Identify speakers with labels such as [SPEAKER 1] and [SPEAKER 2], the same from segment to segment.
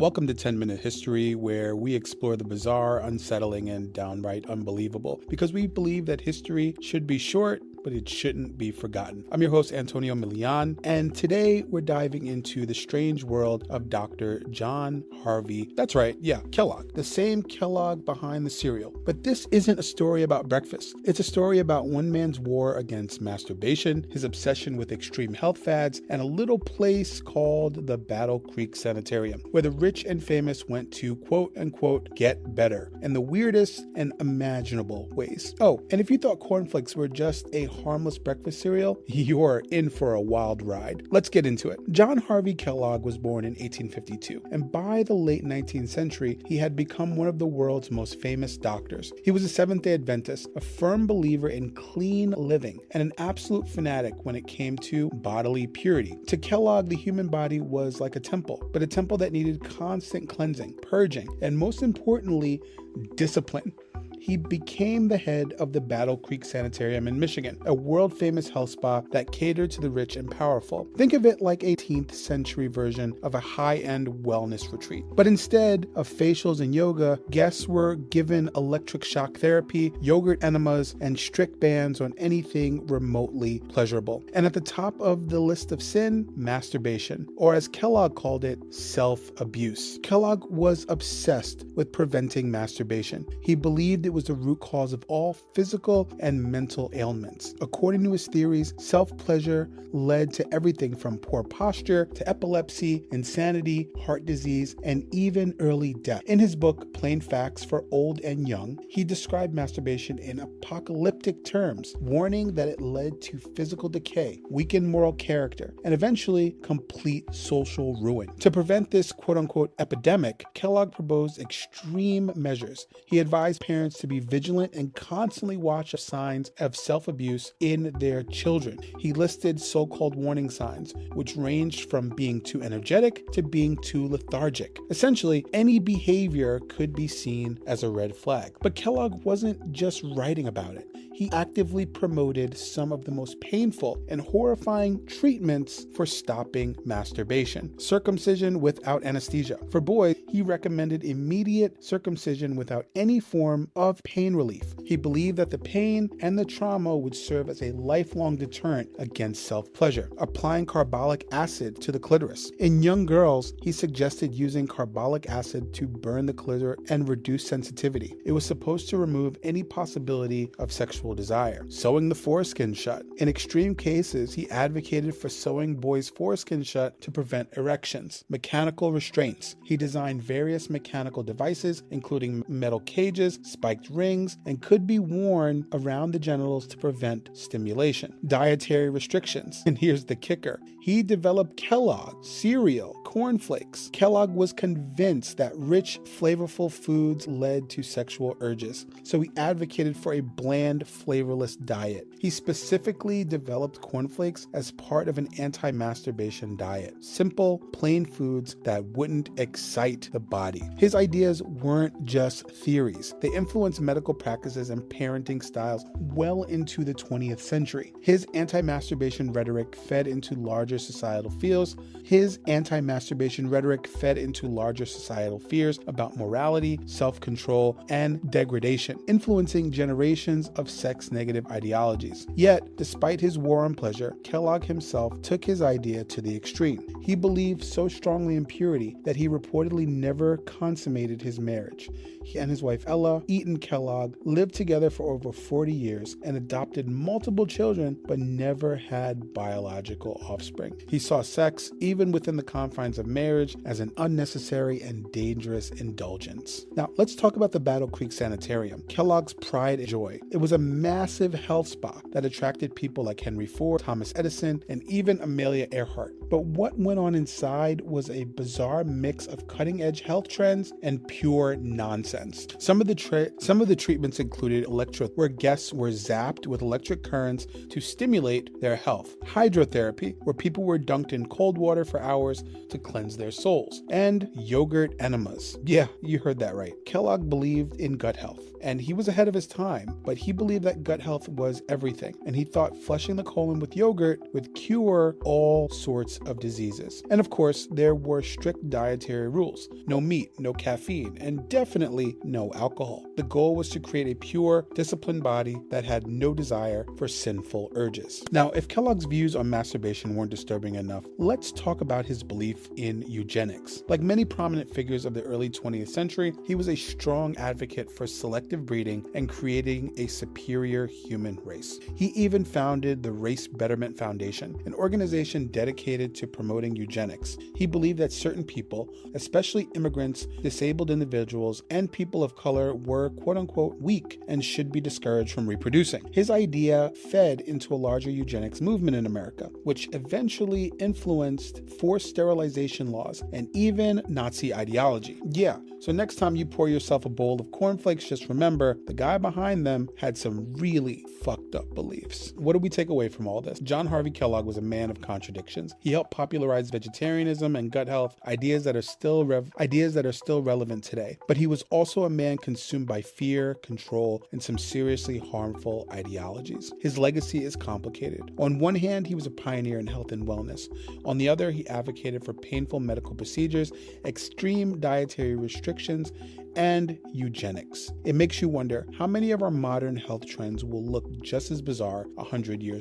[SPEAKER 1] Welcome to 10-Minute History, where we explore the bizarre, unsettling, and downright unbelievable, because we believe that history should be short, but it shouldn't be forgotten. I'm your host, Antonio Milian, and today we're diving into the strange world of Dr. John Harvey. That's right, Kellogg, the same Kellogg behind the cereal. But this isn't a story about breakfast. It's a story about one man's war against masturbation, his obsession with extreme health fads, and a little place called the Battle Creek Sanitarium, where the rich and famous went to quote-unquote get better in the weirdest and imaginable ways. Oh, and if you thought Corn Flakes were just a harmless breakfast cereal, you're in for a wild ride. Let's get into it. John Harvey Kellogg was born in 1852, and by the late 19th century, he had become one of the world's most famous doctors. He was a Seventh-day Adventist, a firm believer in clean living, and an absolute fanatic when it came to bodily purity. To Kellogg, the human body was like a temple, but a temple that needed constant cleansing, purging, and most importantly, discipline. He became the head of the Battle Creek Sanitarium in Michigan, a world-famous health spa that catered to the rich and powerful. Think of it like a 18th century version of a high-end wellness retreat. But instead of facials and yoga, guests were given electric shock therapy, yogurt enemas, and strict bans on anything remotely pleasurable. And at the top of the list of sin, masturbation, or as Kellogg called it, self-abuse. Kellogg was obsessed with preventing masturbation. He believed it was the root cause of all physical and mental ailments. According to his theories, self-pleasure led to everything from poor posture to epilepsy, insanity, heart disease, and even early death. In his book, Plain Facts for Old and Young, he described masturbation in apocalyptic terms, warning that it led to physical decay, weakened moral character, and eventually complete social ruin. To prevent this quote-unquote epidemic, Kellogg proposed extreme measures. He advised parents to be vigilant and constantly watch for signs of self-abuse in their children. He listed so-called warning signs, which ranged from being too energetic to being too lethargic. Essentially, any behavior could be seen as a red flag. But Kellogg wasn't just writing about it. He actively promoted some of the most painful and horrifying treatments for stopping masturbation. Circumcision without anesthesia. For boys, he recommended immediate circumcision without any form of pain relief. He believed that the pain and the trauma would serve as a lifelong deterrent against self-pleasure. Applying carbolic acid to the clitoris. In young girls, he suggested using carbolic acid to burn the clitoris and reduce sensitivity. It was supposed to remove any possibility of sexual desire. Sewing the foreskin shut. In extreme cases, he advocated for sewing boys' foreskin shut to prevent erections. Mechanical restraints. He designed various mechanical devices, including metal cages, spiked rings, and could be worn around the genitals to prevent stimulation. Dietary restrictions. And here's the kicker. He developed Kellogg cereal, Corn Flakes. Kellogg was convinced that rich, flavorful foods led to sexual urges, so he advocated for a bland, flavorless diet. He specifically developed Corn Flakes as part of an anti-masturbation diet. Simple, plain foods that wouldn't excite the body. His ideas weren't just theories. They influenced medical practices and parenting styles well into the 20th century. His anti-masturbation rhetoric fed into larger societal fears about morality, self-control, and degradation, influencing generations of sex-negative ideologies. Yet, despite his war on pleasure, Kellogg himself took his idea to the extreme. He believed so strongly in purity that he reportedly never consummated his marriage. He and his wife Ella, Eaton Kellogg, lived together for over 40 years and adopted multiple children, but never had biological offspring. He saw sex, even within the confines of marriage, as an unnecessary and dangerous indulgence. Now, let's talk about the Battle Creek Sanitarium, Kellogg's pride and joy. It was a massive health spa that attracted people like Henry Ford, Thomas Edison, and even Amelia Earhart. But what went on inside was a bizarre mix of cutting-edge health trends and pure nonsense. Some of the treatments included where guests were zapped with electric currents to stimulate their health. Hydrotherapy, where people were dunked in cold water for hours to cleanse their souls, and yogurt enemas. Yeah, you heard that right. Kellogg believed in gut health, and he was ahead of his time, but he believed that gut health was everything, and he thought flushing the colon with yogurt would cure all sorts of diseases. And of course, there were strict dietary rules: no meat, no caffeine, and definitely no alcohol. The goal was to create a pure, disciplined body that had no desire for sinful urges. Now, if Kellogg's views on masturbation weren't disturbing enough, let's talk about his belief in eugenics. Like many prominent figures of the early 20th century, he was a strong advocate for selective breeding and creating a superior human race. He even founded the Race Betterment Foundation, an organization dedicated to promoting eugenics. He believed that certain people, especially immigrants, disabled individuals, and people of color, were quote-unquote weak and should be discouraged from reproducing. His idea fed into a larger eugenics movement in America, which eventually influenced forced sterilization laws and even Nazi ideology. Yeah, so next time you pour yourself a bowl of Corn Flakes, just remember the guy behind them had some really fucked up beliefs. What do we take away from all this? John Harvey Kellogg was a man of contradictions. He helped popularize vegetarianism and gut health, ideas that are still relevant today. But he was also a man consumed by fear, control, and some seriously harmful ideologies. His legacy is complicated. On one hand, he was a pioneer in health and wellness. On the other, he advocated for painful medical procedures, extreme dietary restrictions, and eugenics. It makes you wonder how many of our modern health trends will look just as bizarre 100 years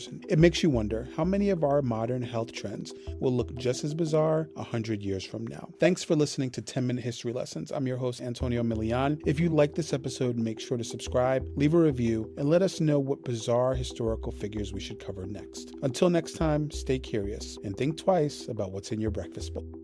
[SPEAKER 1] from now. Thanks for listening to 10-Minute History Lessons. I'm your host, Antonio Milian. If you like this episode, make sure to subscribe, leave a review, and let us know what bizarre historical figures we should cover next. Until next time, stay curious and think twice about what's in your breakfast bowl.